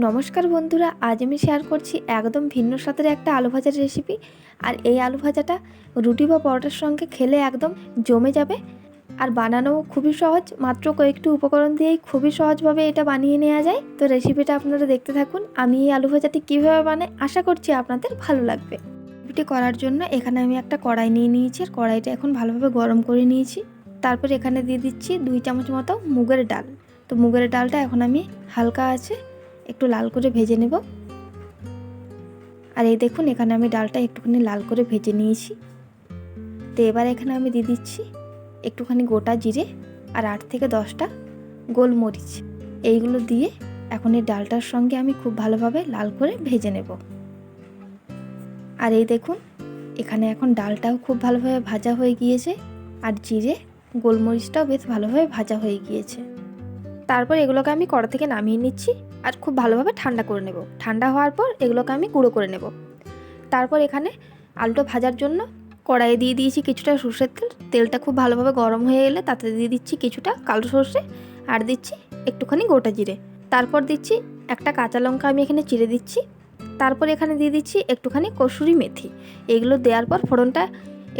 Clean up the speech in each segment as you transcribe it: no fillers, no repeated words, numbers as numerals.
নমস্কার বন্ধুরা, আজ আমি শেয়ার করছি একদম ভিন্ন স্বাদের একটা আলু ভাজার রেসিপি। আর এই আলু ভাজাটা রুটি বা পরোটার সঙ্গে খেলে একদম জমে যাবে। আর বানানোও খুবই সহজ, মাত্র কয়েকটি উপকরণ দিয়েই খুবই সহজভাবে এটা বানিয়ে নেওয়া যায়। তো রেসিপিটা আপনারা দেখতে থাকুন। আমি এই আলু ভাজাটি কীভাবে বানাই আশা করছি আপনাদের ভালো লাগবে। রেসিপিটি করার জন্য এখানে আমি একটা কড়াই নিয়ে নিয়েছি, আর কড়াইটা এখন ভালোভাবে গরম করে নিয়েছি। তারপর এখানে দিয়ে দিচ্ছি 2 চামচ মতো মুগের ডাল। তো মুগের ডালটা এখন আমি হালকা আছে একটু লাল করে ভেজে নেব। আর এই দেখুন, এখানে আমি ডালটা একটুখানি লাল করে ভেজে নিয়েছি। তো এবার এখানে আমি দিয়ে দিচ্ছি একটুখানি গোটা জিরে আর 8 থেকে 10টা গোলমরিচ। এইগুলো দিয়ে এখন এই ডালটার সঙ্গে আমি খুব ভালোভাবে লাল করে ভেজে নেব। আর এই দেখুন, এখানে এখন ডালটাও খুব ভালোভাবে ভাজা হয়ে গিয়েছে, আর জিরে গোলমরিচটাও বেশ ভালোভাবে ভাজা হয়ে গিয়েছে। তারপর এগুলোকে আমি কড়া থেকে নামিয়ে নিচ্ছি আর খুব ভালোভাবে ঠান্ডা করে নেব। ঠান্ডা হওয়ার পর এগুলোকে আমি গুঁড়ো করে নেব। তারপর এখানে আলুটা ভাজার জন্য কড়াইয়ে দিয়ে দিয়েছি কিছুটা সরষের তেল। তেলটা খুব ভালোভাবে গরম হয়ে এলে তাতে দিয়ে দিচ্ছি কিছুটা কালো সরষে, আর দিচ্ছি একটুখানি গোটা জিরে। তারপর দিচ্ছি একটা কাঁচা লঙ্কা আমি এখানে চিড়ে দিচ্ছি। তারপর এখানে দিয়ে দিচ্ছি একটুখানি কসুরি মেথি। এগুলো দেওয়ার পর ফোড়নটা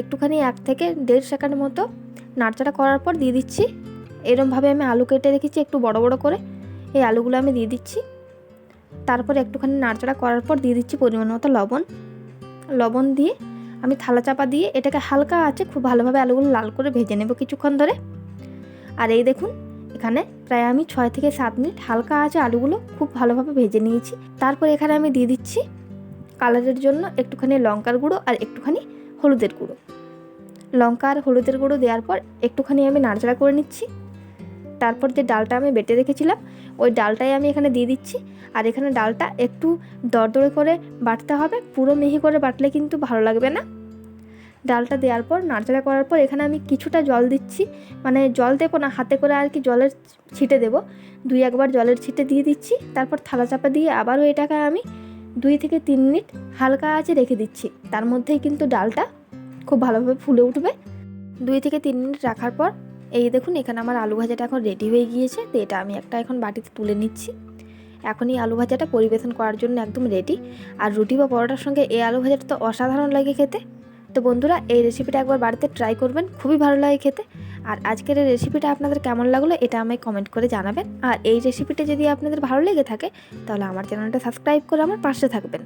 একটুখানি 1 থেকে 1.5 সেকেন্ড মতো নাড়াচাড়া করার পর দিয়ে দিচ্ছি এরমভাবে আমি আলু কেটে রেখেছি একটু বড় বড় করে। এই আলুগুলো আমি দিয়ে দিচ্ছি। তারপর একটুখানি নাড়াচাড়া করার পর দিয়ে দিচ্ছি পরিমাণ মতো লবণ দিয়ে আমি থালা চাপা দিয়ে এটাকে হালকা আছে খুব ভালোভাবে আলুগুলো লাল করে ভেজে নেব কিছুক্ষণ ধরে। আর এই দেখুন, এখানে প্রায় আমি 6 থেকে 7 মিনিট হালকা আছে আলুগুলো খুব ভালোভাবে ভেজে নিয়েছি। তারপর এখানে আমি দিয়ে দিচ্ছি কালারের জন্য একটুখানি লঙ্কার গুঁড়ো আর একটুখানি হলুদের গুঁড়ো। লঙ্কা আর হলুদের গুঁড়ো দেওয়ার পর একটুখানি আমি নাড়াচাড়া করে নিচ্ছি। তারপর যে ডালটা আমি বেটে রেখেছিলাম ওই ডালটাই আমি এখানে দিয়ে দিচ্ছি। আর এখানে ডালটা একটু দরদরে করে বাটতে হবে, পুরো মিহি করে বাটলে কিন্তু ভালো লাগবে না। ডালটা দেওয়ার পর নাড়াচাড়া করার পর এখানে আমি কিছুটা জল দিচ্ছি, মানে জল দেবো না, হাতে করে আর কি জলের ছিটে দেবো। 2-1 বার জলের ছিটে দিয়ে দিচ্ছি। তারপর থালা চাপা দিয়ে আবারও এটাকে আমি 2 থেকে 3 মিনিট হালকা আঁচে রেখে দিচ্ছি। তার মধ্যেই কিন্তু ডালটা খুব ভালোভাবে ফুলে উঠবে। 2 থেকে 3 মিনিট রাখার পর এই দেখুন, এখানে আমার আলু ভাজাটা এখন রেডি হয়ে গিয়েছে। তো এটা আমি একটা এখন বাটিতে তুলে নিচ্ছি। এখনই আলু ভাজাটা পরিবেশন করার জন্য একদম রেডি। আর রুটি বা পরোটার সঙ্গে এই আলু ভাজাটা তো অসাধারণ লাগে খেতে। তো বন্ধুরা, এই রেসিপিটা একবার বাড়িতে ট্রাই করবেন, খুবই ভালো লাগে খেতে। আর আজকের এই রেসিপিটা আপনাদের কেমন লাগলো এটা আমায় কমেন্ট করে জানাবেন। আর এই রেসিপিটা যদি আপনাদের ভালো লেগে থাকে তাহলে আমার চ্যানেলটা সাবস্ক্রাইব করে আমার পাশে থাকবেন।